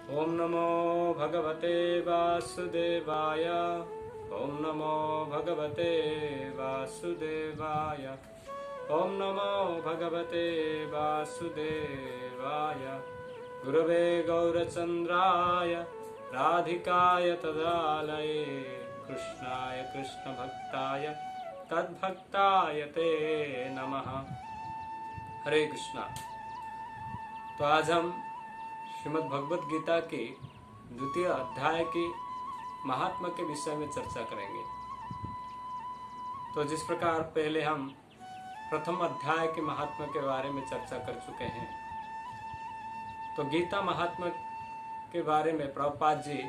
ओम नमो भगवते वासुदेवाय। ओम नमो भगवते वासुदेवाय। ओम नमो भगवते वासुदेवाय। गुरवे गौरचंद्राय राधिकाय तदालये कृष्णाय कृष्णभक्ताय तद्भक्ताय ते नमः। हरे कृष्णा। तो आज हम श्रीमद् भगवत गीता के द्वितीय अध्याय के महात्मा के विषय में चर्चा करेंगे। तो जिस प्रकार पहले हम प्रथम अध्याय के महात्मा के बारे में चर्चा कर चुके हैं, तो गीता महात्मा के बारे में प्रभुपाद जी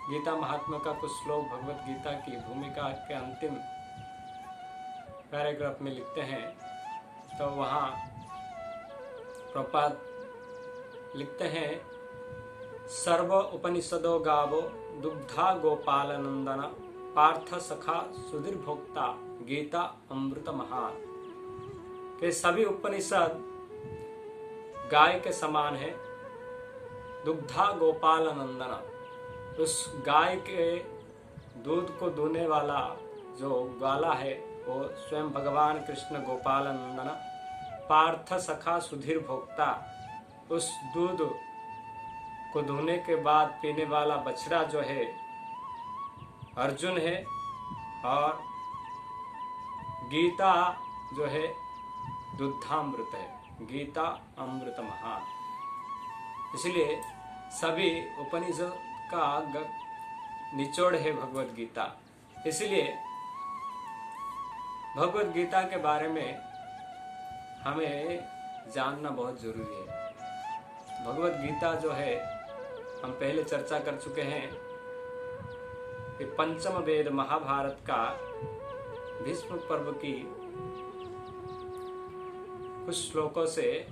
गीता महात्मा का कुछ श्लोक भगवत गीता की भूमिका के अंतिम पैराग्राफ में लिखते हैं। तो वहाँ प्रभुपाद लिखते हैं, सर्व उपनिषदो गावो दुग्धा गोपाल नंदन पार्थ सखा सुधीर भोक्ता गीता अमृत महान। के सभी उपनिषद गाय के समान है। दुग्धा गोपाल नंदन, उस गाय के दूध को दूहने वाला जो ग्वाला है वो स्वयं भगवान कृष्ण गोपाल नंदन। पार्थ सखा सुधीर भोक्ता, उस दूध को धोने के बाद पीने वाला बछड़ा जो है अर्जुन है। और गीता जो है दुग्धामृत है, गीता अमृत महान। इसलिए सभी उपनिषद का निचोड़ है भगवत गीता। इसलिए भगवत गीता के बारे में हमें जानना बहुत जरूरी है। भगवत गीता जो है, हम पहले चर्चा कर चुके हैं कि पंचम वेद महाभारत का भीष्म पर्व की कुछ श्लोकों से,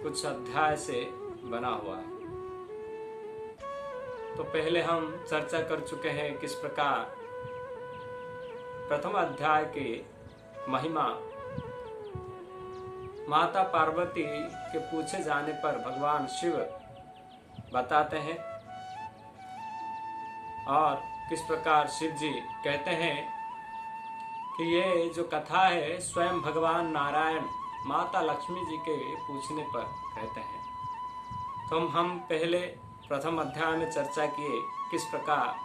कुछ अध्याय से बना हुआ है। तो पहले हम चर्चा कर चुके हैं किस प्रकार प्रथम अध्याय की महिमा माता पार्वती के पूछे जाने पर भगवान शिव बताते हैं, और किस प्रकार शिव जी कहते हैं कि ये जो कथा है स्वयं भगवान नारायण माता लक्ष्मी जी के पूछने पर कहते हैं। तो हम पहले प्रथम अध्याय में चर्चा किए किस प्रकार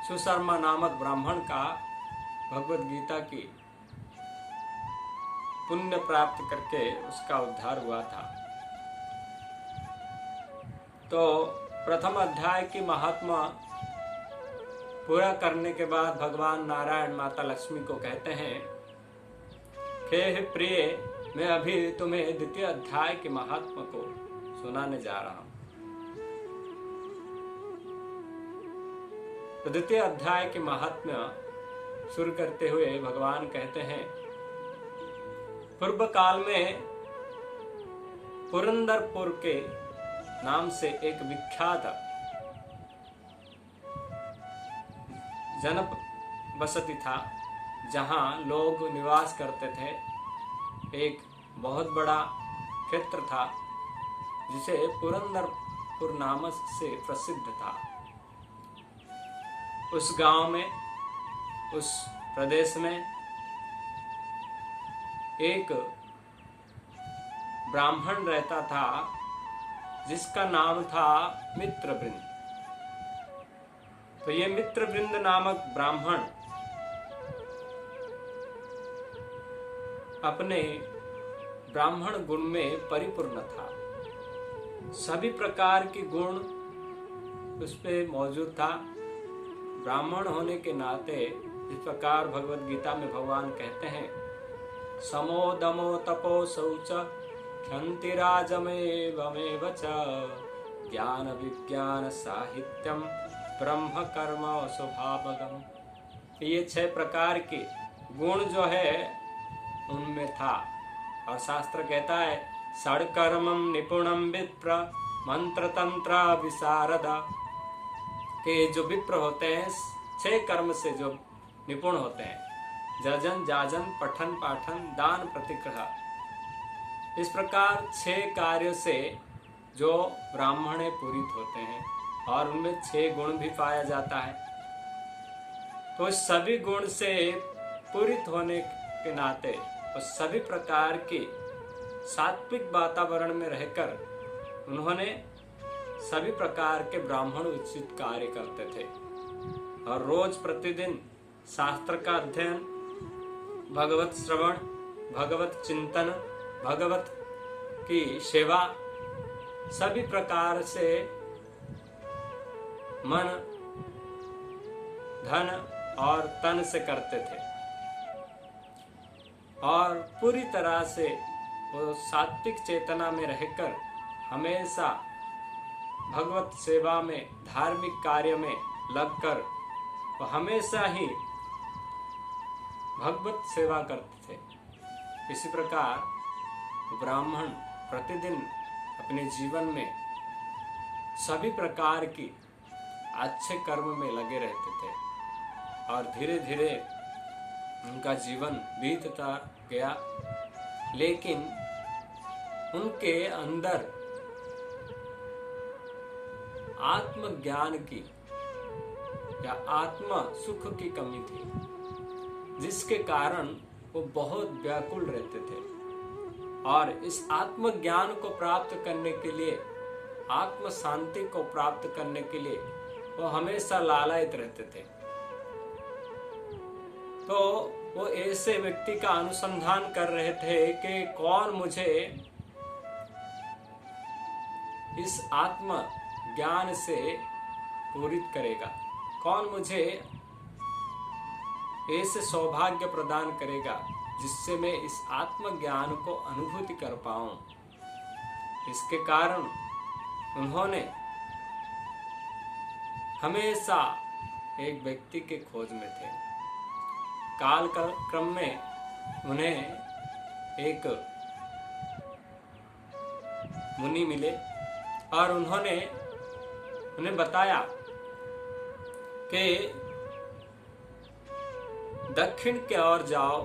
सुशर्मा नामक ब्राह्मण का भगवत गीता की पुण्य प्राप्त करके उसका उद्धार हुआ था। तो प्रथम अध्याय की महात्मा पूरा करने के बाद भगवान नारायण माता लक्ष्मी को कहते हैं, हे प्रिय, मैं अभी तुम्हें द्वितीय अध्याय के महात्मा को सुनाने जा रहा हूं। तो द्वितीय अध्याय के महात्मा शुरू करते हुए भगवान कहते हैं, पूर्व काल में पुरंदरपुर के नाम से एक विख्यात जनप बसती था, जहां लोग निवास करते थे। एक बहुत बड़ा क्षेत्र था जिसे पुरंदरपुर नाम से प्रसिद्ध था। उस गांव में, उस प्रदेश में एक ब्राह्मण रहता था जिसका नाम था मित्रवृंद। तो ये मित्रवृंद नामक ब्राह्मण अपने ब्राह्मण गुण में परिपूर्ण था। सभी प्रकार के गुण उस पे मौजूद था। ब्राह्मण होने के नाते इस प्रकार भगवत गीता में भगवान कहते हैं, समो दमो तपो शौच क्षंतिराजमेवमेव च ज्ञान विज्ञान साहित्यम ब्रह्म कर्म स्वभावगम। ये 6 प्रकार के गुण जो है उनमें था। और शास्त्र कहता है, षड्कर्मम निपुणम विप्र मंत्र तंत्र विशारदा, के जो विप्र होते हैं 6 कर्म से जो निपुण होते हैं, जजन जाजन पठन पाठन दान प्रतिग्रह, इस प्रकार 6 कार्यों से जो ब्राह्मणे पूरित होते हैं, और उनमें 6 गुण भी पाया जाता है। तो सभी गुण से पूरित होने के नाते और सभी प्रकार के सात्विक वातावरण में रहकर उन्होंने सभी प्रकार के ब्राह्मण उचित कार्य करते थे, और रोज प्रतिदिन शास्त्र का अध्ययन, भगवत श्रवण, भगवत चिंतन, भगवत की सेवा सभी प्रकार से मन, धन और तन से करते थे, और पूरी तरह से वो सात्विक चेतना में रहकर हमेशा भगवत सेवा में, धार्मिक कार्य में लगकर वो हमेशा ही भगवत सेवा करते थे। इसी प्रकार ब्राह्मण प्रतिदिन अपने जीवन में सभी प्रकार की अच्छे कर्म में लगे रहते थे, और धीरे धीरे उनका जीवन बीतता गया, लेकिन उनके अंदर आत्मज्ञान की या आत्म सुख की कमी थी, जिसके कारण वो बहुत व्याकुल रहते थे, और इस आत्मज्ञान को प्राप्त करने के लिए, आत्म शांति को प्राप्त करने के लिए वो हमेशा लालायित रहते थे। तो वो ऐसे व्यक्ति का अनुसंधान कर रहे थे कि कौन मुझे इस आत्म ज्ञान से पूरित करेगा, कौन मुझे ऐसे सौभाग्य प्रदान करेगा जिससे मैं इस आत्मज्ञान को अनुभूति कर पाऊं। इसके कारण उन्होंने हमेशा एक व्यक्ति के खोज में थे। काल क्रम में उन्हें एक मुनि मिले, और उन्हें बताया कि दक्षिण की ओर जाओ,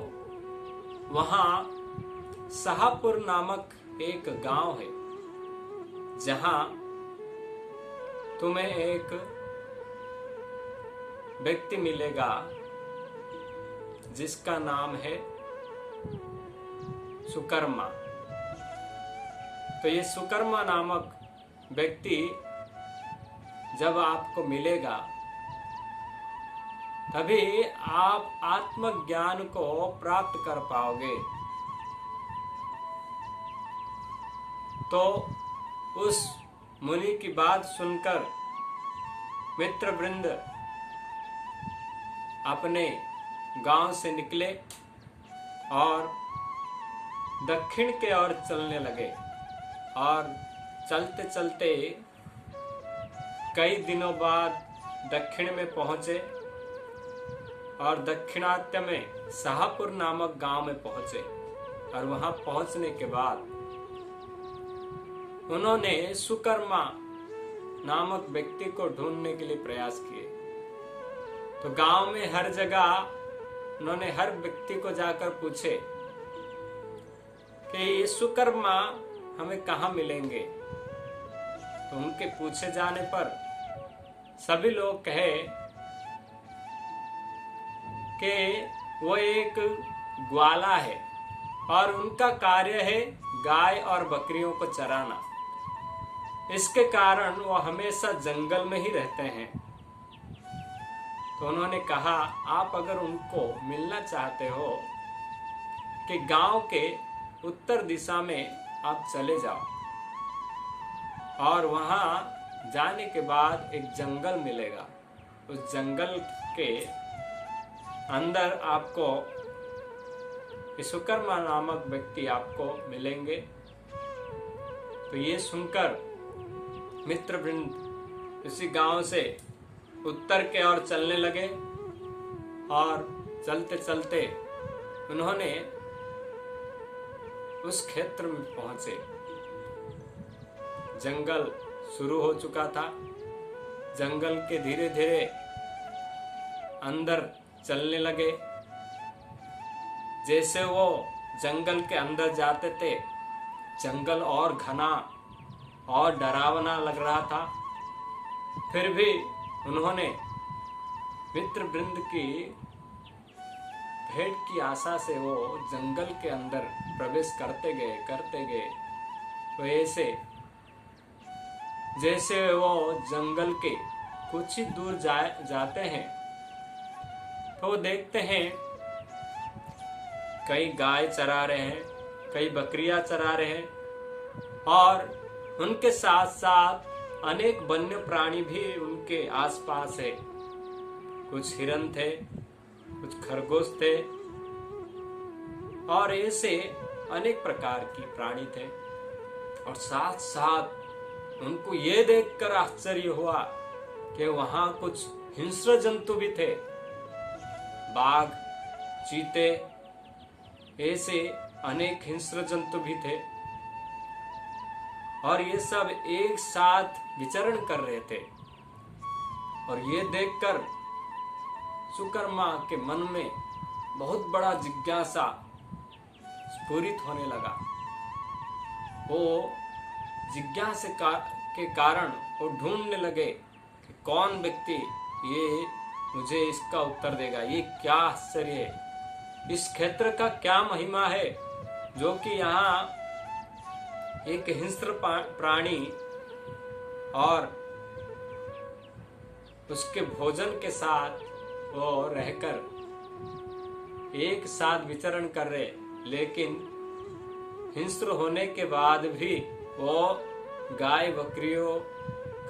वहां शाहपुर नामक एक गांव है, जहां तुम्हें एक व्यक्ति मिलेगा जिसका नाम है सुकर्मा। तो ये सुकर्मा नामक व्यक्ति जब आपको मिलेगा, तभी आप आत्मज्ञान को प्राप्त कर पाओगे। तो उस मुनि की बात सुनकर मित्रवृंद अपने गांव से निकले और दक्षिण के ओर चलने लगे, और चलते चलते कई दिनों बाद दक्षिण में पहुंचे, और दक्षिणात्य में शाहपुर नामक गांव में पहुंचे। और वहां पहुंचने के बाद उन्होंने सुकर्मा नामक व्यक्ति को ढूंढने के लिए प्रयास किए। तो गांव में हर जगह उन्होंने हर व्यक्ति को जाकर पूछे कि ये सुकर्मा हमें कहाँ मिलेंगे। तो उनके पूछे जाने पर सभी लोग कहे कि वो एक ग्वाला है, और उनका कार्य है गाय और बकरियों को चराना। इसके कारण वो हमेशा जंगल में ही रहते हैं। तो उन्होंने कहा, आप अगर उनको मिलना चाहते हो कि गांव के उत्तर दिशा में आप चले जाओ, और वहां जाने के बाद एक जंगल मिलेगा। उस जंगल के अंदर आपको सुकर्मा नामक व्यक्ति आपको मिलेंगे। तो ये सुनकर मित्रवृंद इसी गांव से उत्तर के ओर चलने लगे, और चलते चलते उन्होंने उस क्षेत्र में पहुंचे। जंगल शुरू हो चुका था। जंगल के धीरे धीरे अंदर चलने लगे। जैसे वो जंगल के अंदर जाते थे, जंगल और घना और डरावना लग रहा था। फिर भी उन्होंने मित्र वृंद की भेंट की आशा से वो जंगल के अंदर प्रवेश करते गए। तो ऐसे जैसे वो जंगल के कुछ ही दूर जाते हैं तो वो देखते हैं कई गाय चरा रहे हैं, कई बकरियां चरा रहे हैं और उनके साथ साथ अनेक वन्य प्राणी भी उनके आसपास है। कुछ हिरन थे, कुछ खरगोश थे और ऐसे अनेक प्रकार की प्राणी थे। और साथ साथ उनको ये देखकर आश्चर्य हुआ कि वहां कुछ हिंस्र जंतु भी थे, बाघ, चीते, ऐसे अनेक हिंस्र जंतु भी थे और ये सब एक साथ विचरण कर रहे थे। और ये देखकर सुकर्मा के मन में बहुत बड़ा जिज्ञासा स्फुरित होने लगा। वो जिज्ञासा के कारण वो ढूंढने लगे कि कौन व्यक्ति ये मुझे इसका उत्तर देगा। ये क्या आश्चर्य है, इस क्षेत्र का क्या महिमा है जो कि यहाँ एक हिंस्र प्राणी और उसके भोजन के साथ वो रहकर एक साथ विचरण कर रहे, लेकिन हिंस्र होने के बाद भी वो गाय, बकरियों,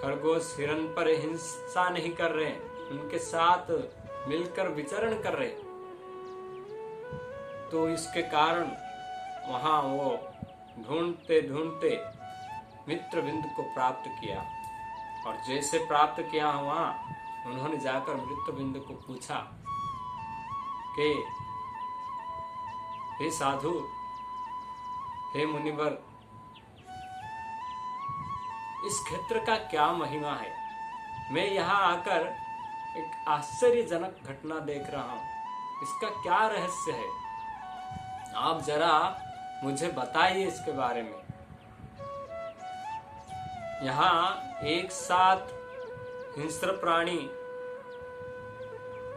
खरगोश, हिरन पर हिंसा नहीं कर रहे, उनके साथ मिलकर विचरण कर रहे। तो इसके कारण वहां वो ढूंढते ढूंढते मित्रविंद को प्राप्त किया। और जैसे प्राप्त किया वहां उन्होंने जाकर मित्रविंद को पूछा कि हे साधु, हे मुनिवर, इस क्षेत्र का क्या महिमा है? मैं यहाँ आकर एक आश्चर्यजनक घटना देख रहा हूँ, इसका क्या रहस्य है? आप जरा मुझे बताइए इसके बारे में। यहाँ एक साथ हिंस्र प्राणी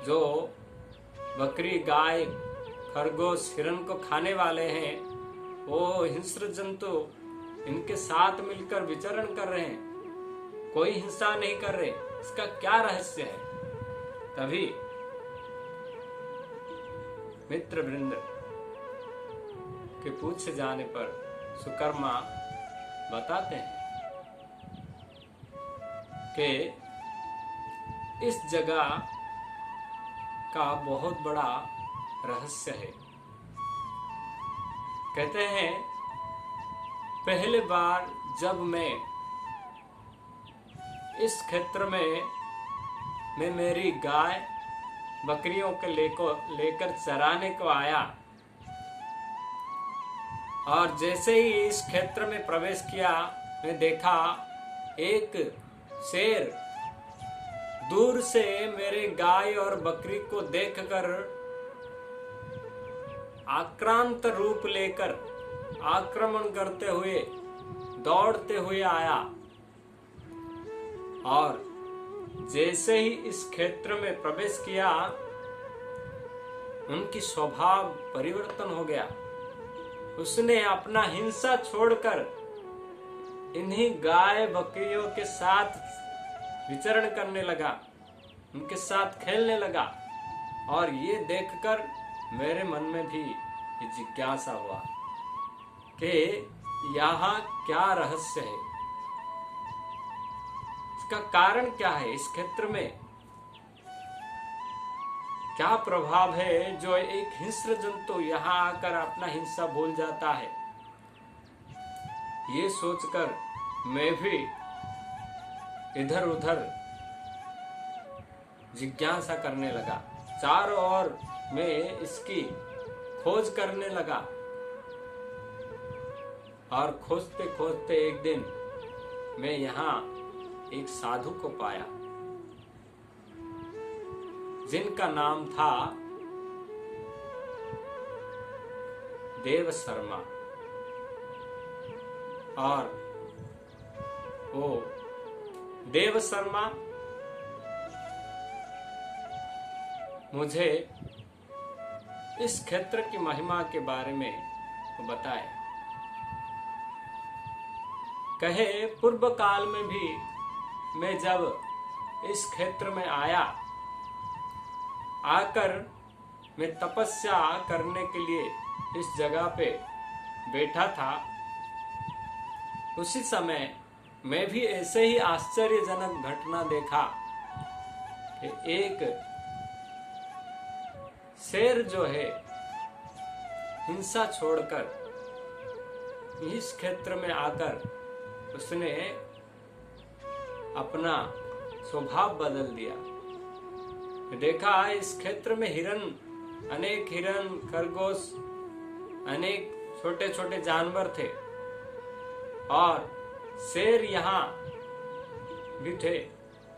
जो बकरी, गाय, खरगोश, हिरन को खाने वाले हैं, वो हिंस्र जंतु इनके साथ मिलकर विचरण कर रहे हैं, कोई हिंसा नहीं कर रहे, इसका क्या रहस्य है? तभी मित्र वृंद के पूछे जाने पर सुकर्मा बताते हैं कि इस जगह का बहुत बड़ा रहस्य है। कहते हैं पहले बार जब मैं इस क्षेत्र में मैं मेरी गाय, बकरियों के लेकर चराने को आया और जैसे ही इस क्षेत्र में प्रवेश किया, मैं देखा एक शेर दूर से मेरे गाय और बकरी को देखकर आक्रांत रूप लेकर आक्रमण करते हुए दौड़ते हुए आया और जैसे ही इस क्षेत्र में प्रवेश किया, उनकी स्वभाव परिवर्तन हो गया। उसने अपना हिंसा छोड़कर इन्हीं गाय, बकरियों के साथ विचरण करने लगा, उनके साथ खेलने लगा। और ये देखकर मेरे मन में भी ये जिज्ञासा हुआ कि यहाँ क्या रहस्य है, इसका कारण क्या है, इस क्षेत्र में क्या प्रभाव है जो एक हिंस्र जंतु यहाँ आकर अपना हिंसा भूल जाता है। ये सोचकर मैं भी इधर उधर जिज्ञासा करने लगा, चारों ओर मैं इसकी खोज करने लगा। और खोजते खोजते एक दिन मैं यहाँ एक साधु को पाया जिनका नाम था देव शर्मा। और ओ देव शर्मा, मुझे इस क्षेत्र की महिमा के बारे में बताए। कहे पूर्व काल में भी मैं जब इस क्षेत्र में आकर मैं तपस्या करने के लिए इस जगह पे बैठा था, उसी समय मैं भी ऐसे ही आश्चर्यजनक घटना देखा कि एक शेर जो है हिंसा छोड़कर इस क्षेत्र में आकर उसने अपना स्वभाव बदल दिया। देखा इस क्षेत्र में अनेक हिरन, खरगोश, अनेक छोटे छोटे जानवर थे और शेर यहाँ भी थे।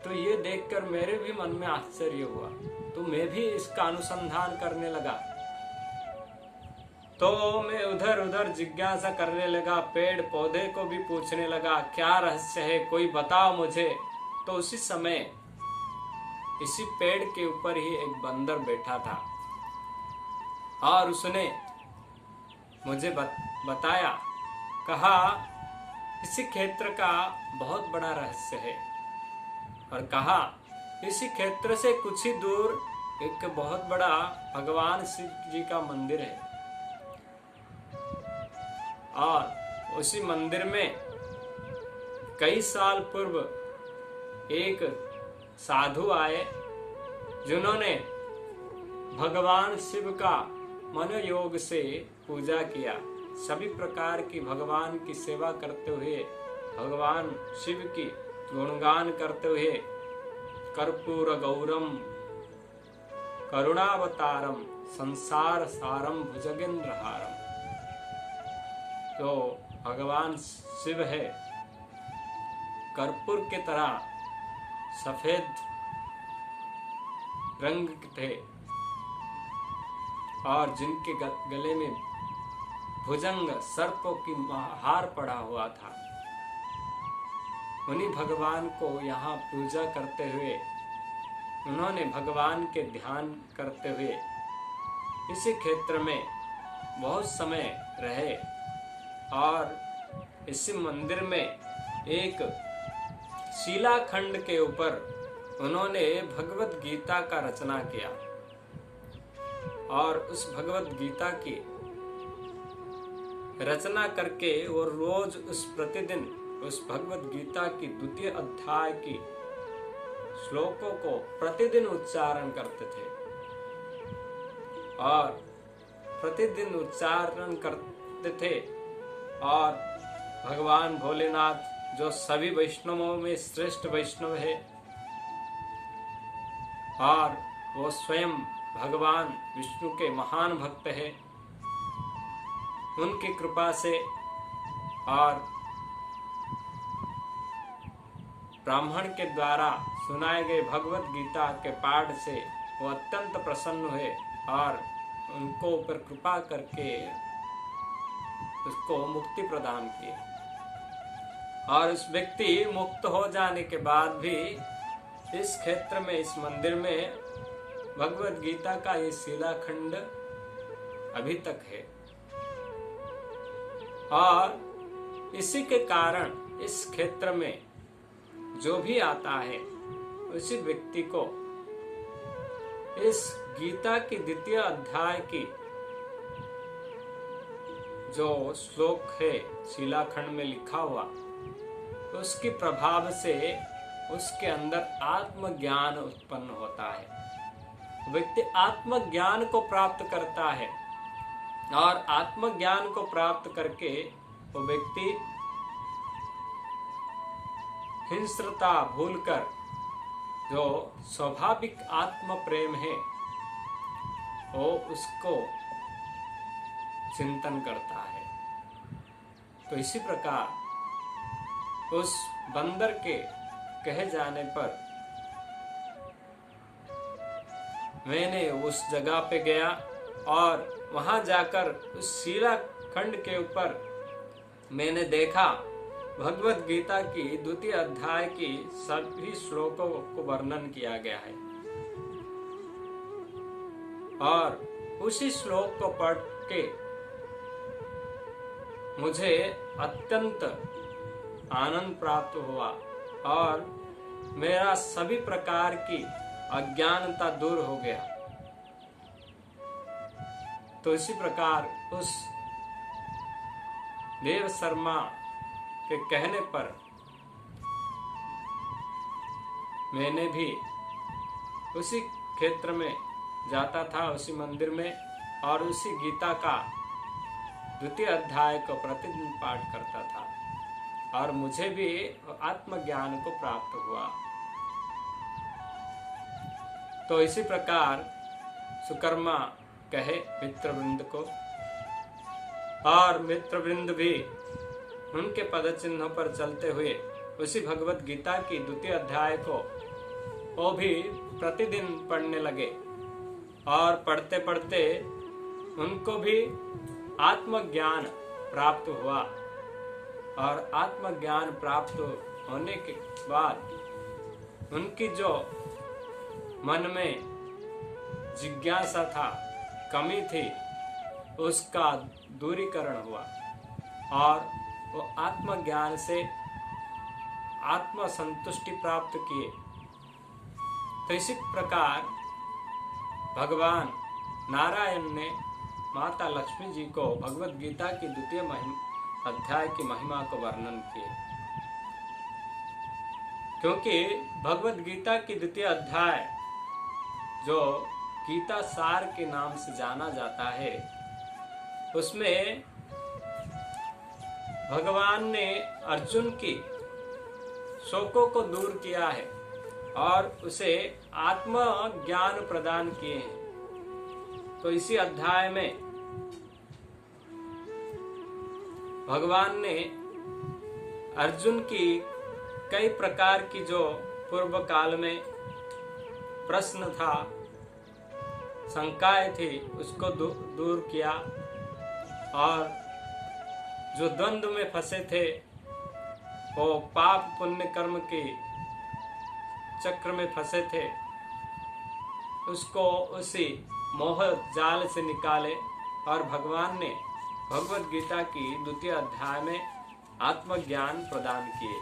तो ये देखकर मेरे भी मन में आश्चर्य हुआ, तो मैं भी इसका अनुसंधान करने लगा। तो मैं उधर उधर जिज्ञासा करने लगा, पेड़ पौधे को भी पूछने लगा क्या रहस्य है, कोई बताओ मुझे। तो उसी समय इसी पेड़ के ऊपर ही एक बंदर बैठा था और उसने मुझे बताया, कहा इसी क्षेत्र का बहुत बड़ा रहस्य है, और कहा इसी क्षेत्र से कुछ ही दूर एक बहुत बड़ा भगवान शिव जी का मंदिर है और उसी मंदिर में कई साल पूर्व एक साधु आए जिन्होंने भगवान शिव का मनोयोग से पूजा किया। सभी प्रकार की भगवान की सेवा करते हुए, भगवान शिव की गुणगान करते हुए, कर्पूर गौरम करुणावतारम संसार सारम भुजगेंद्रहारम। तो भगवान शिव है कर्पूर की तरह सफेद रंग थे और जिनके गले में भुजंग सर्पों की हार पड़ा हुआ था। उन्हीं भगवान को यहाँ पूजा करते हुए, उन्होंने भगवान के ध्यान करते हुए इसी क्षेत्र में बहुत समय रहे और इसी मंदिर में एक शिलाखंड के ऊपर उन्होंने भगवत गीता का रचना किया और उस भगवत गीता की रचना करके वो रोज प्रतिदिन उस भगवत गीता की द्वितीय अध्याय की श्लोकों को प्रतिदिन उच्चारण करते थे और प्रतिदिन उच्चारण करते थे। और भगवान भोलेनाथ जो सभी वैष्णवों में श्रेष्ठ वैष्णव है और वो स्वयं भगवान विष्णु के महान भक्त है, उनकी कृपा से और ब्राह्मण के द्वारा सुनाए गए भगवत गीता के पाठ से वो अत्यंत प्रसन्न हुए और उनको ऊपर कृपा करके उसको मुक्ति प्रदान की। और उस व्यक्ति मुक्त हो जाने के बाद भी इस क्षेत्र में, इस मंदिर में भगवत गीता का ये शिलाखंड अभी तक है और इसी के कारण इस क्षेत्र में जो भी आता है उसी व्यक्ति को इस गीता की द्वितीय अध्याय की जो श्लोक है शिलाखंड में लिखा हुआ, उसके प्रभाव से उसके अंदर आत्मज्ञान उत्पन्न होता है। व्यक्ति आत्मज्ञान को प्राप्त करता है और आत्मज्ञान को प्राप्त करके वो व्यक्ति हिंस्रता भूलकर जो स्वाभाविक आत्म प्रेम है वो उसको चिंतन करता है। तो इसी प्रकार उस बंदर के कहे जाने पर मैंने उस जगह पे गया और वहां जाकर उस शिलाखंड के ऊपर मैंने देखा भगवत गीता की द्वितीय अध्याय की सभी श्लोकों को वर्णन किया गया है और उसी श्लोक को पढ़ के मुझे अत्यंत आनंद प्राप्त हुआ और मेरा सभी प्रकार की अज्ञानता दूर हो गया। तो इसी प्रकार उस देव शर्मा के कहने पर मैंने भी उसी क्षेत्र में जाता था, उसी मंदिर में, और उसी गीता का द्वितीय अध्याय को प्रतिदिन पाठ करता था और मुझे भी आत्मज्ञान को प्राप्त हुआ। तो इसी प्रकार सुकर्मा कहे मित्रवृंद को, और मित्रवृंद भी उनके पद चिन्हों पर चलते हुए उसी भगवत गीता की द्वितीय अध्याय को वो भी प्रतिदिन पढ़ने लगे और पढ़ते पढ़ते उनको भी आत्मज्ञान प्राप्त हुआ और आत्मज्ञान प्राप्त होने के बाद उनकी जो मन में जिज्ञासा था, कमी थी, उसका दूरीकरण हुआ और वो आत्मज्ञान से आत्म संतुष्टि प्राप्त किए। तो इसी प्रकार भगवान नारायण ने माता लक्ष्मी जी को भगवत गीता की द्वितीय अध्याय की महिमा को वर्णन किए, क्योंकि भगवत गीता की द्वितीय अध्याय जो गीता सार के नाम से जाना जाता है, उसमें भगवान ने अर्जुन की शोकों को दूर किया है और उसे आत्म ज्ञान प्रदान किए हैं। तो इसी अध्याय में भगवान ने अर्जुन की कई प्रकार की जो पूर्व काल में प्रश्न था, शंकाएं थी, उसको दूर किया और जो द्वंद्व में फंसे थे, वो पाप पुण्य कर्म के चक्र में फंसे थे, उसको उसी मोह जाल से निकाले और भगवान ने भगवत गीता की द्वितीय अध्याय में आत्मज्ञान प्रदान किए।